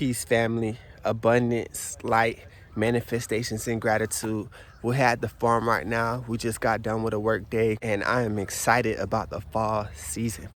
Peace, family, abundance, light, manifestations, and gratitude. We're at the farm right now. We just got done with a work day, and I am excited about the fall season.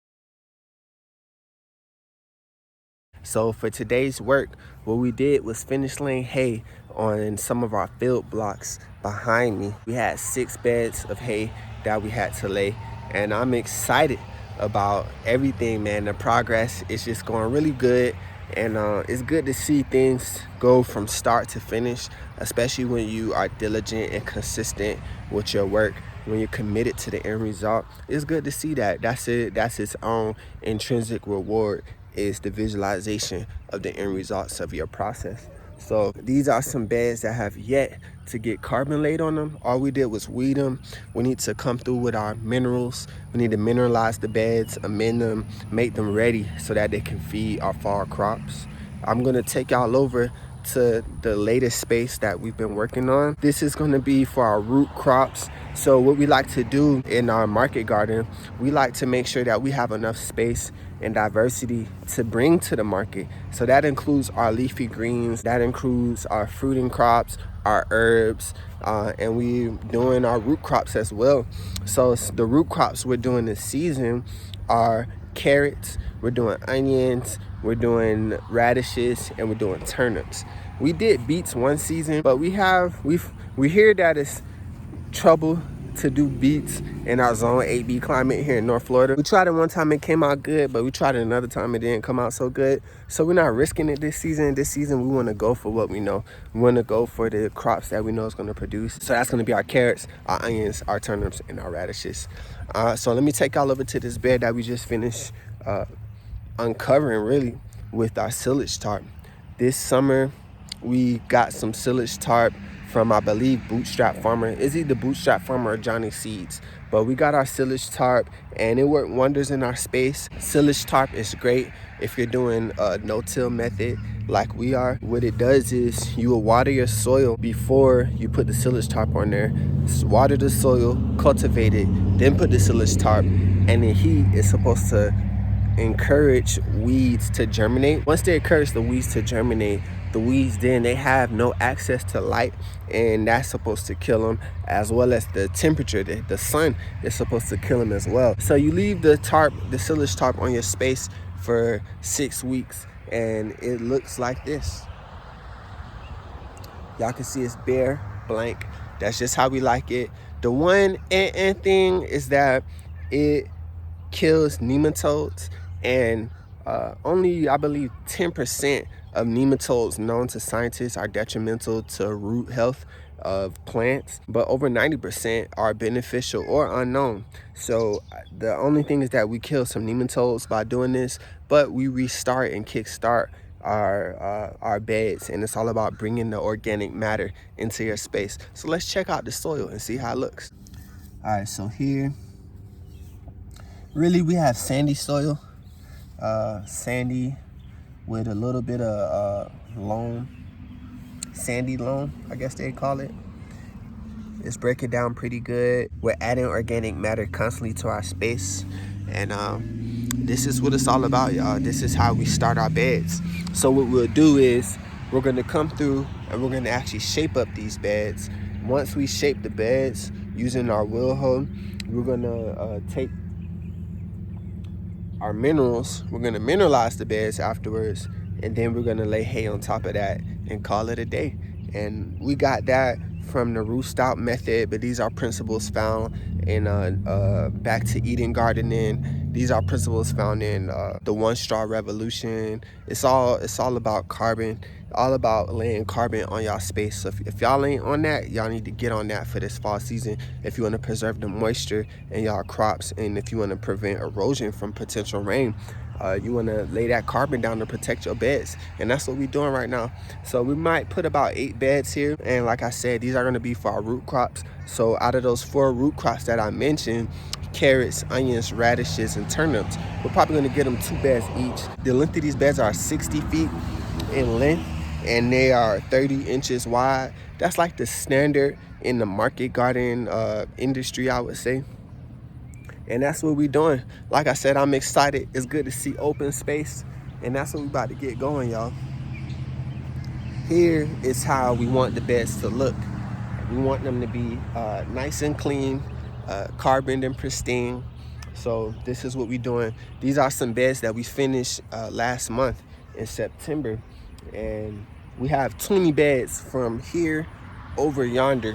So for today's work, what we did was finish laying hay on some of our field blocks behind me. We had 6 beds of hay that we had to lay, and I'm excited about everything, man. The progress is just going really good, and it's good to see things go from start to finish, especially when you are diligent and consistent with your work. When you're committed to the end result, it's good to see that. That's its own intrinsic reward, is the visualization of the end results of your process. So these are some beds that have yet to get carbon laid on them. All we did was weed them. We need to come through with our minerals. We need to mineralize the beds, amend them, make them ready so that they can feed our fall crops. I'm gonna take y'all over to the latest space that we've been working on. This is going to be for our root crops. So what we like to do in our market garden, we like to make sure that we have enough space and diversity to bring to the market. So that includes our leafy greens, that includes our fruiting crops, our herbs, and we doing our root crops as well. So the root crops we're doing this season are carrots, we're doing onions, we're doing radishes, and we're doing turnips. We did beets one season, but we hear that it's trouble to do beets in our zone 8B climate here in North Florida. We tried it one time, it came out good, but we tried it another time, it didn't come out so good. So we're not risking it this season. This season we want to go for what we know. We want to go for the crops that we know is going to produce. So that's going to be our carrots, our onions, our turnips, and our radishes. So let me take y'all over to this bed that we just finished uncovering, really, with our silage tarp. This summer we got some silage tarp from, I believe, Bootstrap Farmer. It's either Bootstrap Farmer or Johnny Seeds. But we got our silage tarp and it worked wonders in our space. Silage tarp is great if you're doing a no-till method like we are. What it does is you will water your soil before you put the silage tarp on there. Water the soil, cultivate it, then put the silage tarp, and the heat is supposed to encourage weeds to germinate. Once they encourage the weeds to germinate, the weeds then they have no access to light, and that's supposed to kill them, as well as the temperature. The sun is supposed to kill them as well. So you leave the silage tarp on your space for 6 weeks, and it looks like this. Y'all can see it's bare, blank. That's just how we like it. The one thing is that it kills nematodes, and only, I believe, 10% of nematodes known to scientists are detrimental to root health of plants, but over 90% are beneficial or unknown. So the only thing is that we kill some nematodes by doing this, but we restart and kickstart our beds, and it's all about bringing the organic matter into your space. So let's check out the soil and see how it looks. All right, so here really we have sandy soil, sandy with a little bit of loam, sandy loam, I guess they call it. It's breaking down pretty good. We're adding organic matter constantly to our space, and this is what it's all about, y'all. This is how we start our beds. So what we'll do is we're gonna come through and we're gonna actually shape up these beds. Once we shape the beds using our wheel hoe, we're gonna take our minerals, we're gonna mineralize the beds afterwards, and then we're gonna lay hay on top of that and call it a day. And we got that from the roost out method, but these are principles found in Back to Eden gardening. These are principles found in the One Straw Revolution. It's all about carbon, all about laying carbon on y'all space. So if y'all ain't on that, y'all need to get on that for this fall season if you want to preserve the moisture in y'all crops, and if you want to prevent erosion from potential rain. You want to lay that carbon down to protect your beds, and that's what we're doing right now. So we might put about 8 beds here, and like I said, these are going to be for our root crops. So out of those 4 root crops that I mentioned, carrots, onions, radishes, and turnips, we're probably going to get them 2 beds each. The length of these beds are 60 feet in length, and they are 30 inches wide. That's like the standard in the market garden industry, I would say. And that's what we're doing. Like I said, I'm excited. It's good to see open space, and that's what we about to get going, y'all. Here is how we want the beds to look. We want them to be nice and clean, carbon and pristine. So this is what we're doing. These are some beds that we finished last month in September. And we have 20 beds from here over yonder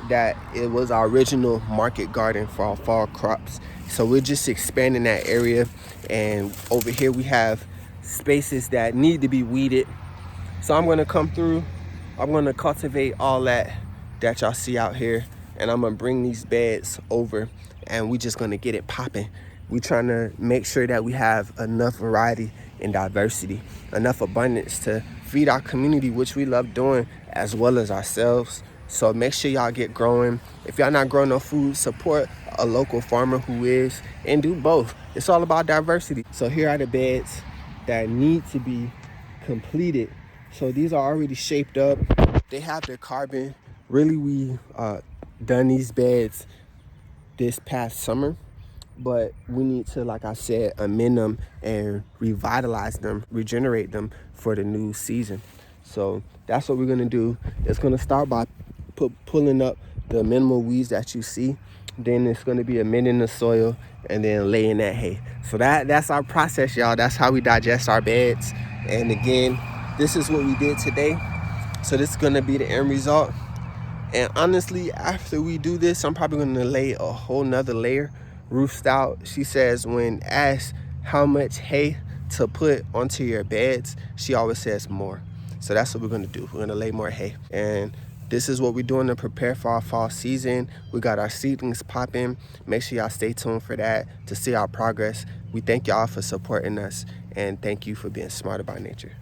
that it was our original market garden for our fall crops. So we're just expanding that area. And over here we have spaces that need to be weeded. So I'm gonna come through, I'm gonna cultivate all that y'all see out here, and I'm gonna bring these beds over and we just gonna get it popping. We trying to make sure that we have enough variety and diversity, enough abundance to feed our community, which we love doing, as well as ourselves. So make sure y'all get growing. If y'all not growing no food, support a local farmer who is, and do both. It's all about diversity. So here are the beds that need to be completed. So these are already shaped up. They have their carbon. Really, we done these beds this past summer, but we need to, like I said, amend them and revitalize them, regenerate them for the new season. So that's what we're gonna do. It's gonna start by pulling up the minimal weeds that you see. Then it's gonna be amending the soil and then laying that hay. So that's our process, y'all. That's how we digest our beds. And again, this is what we did today. So this is gonna be the end result. And honestly, after we do this, I'm probably gonna lay a whole nother layer, roof style. She says when asked how much hay to put onto your beds, she always says more. So that's what we're gonna do. We're gonna lay more hay. And this is what we're doing to prepare for our fall season. We got our seedlings popping. Make sure y'all stay tuned for that to see our progress. We thank y'all for supporting us, and thank you for being smarter by nature.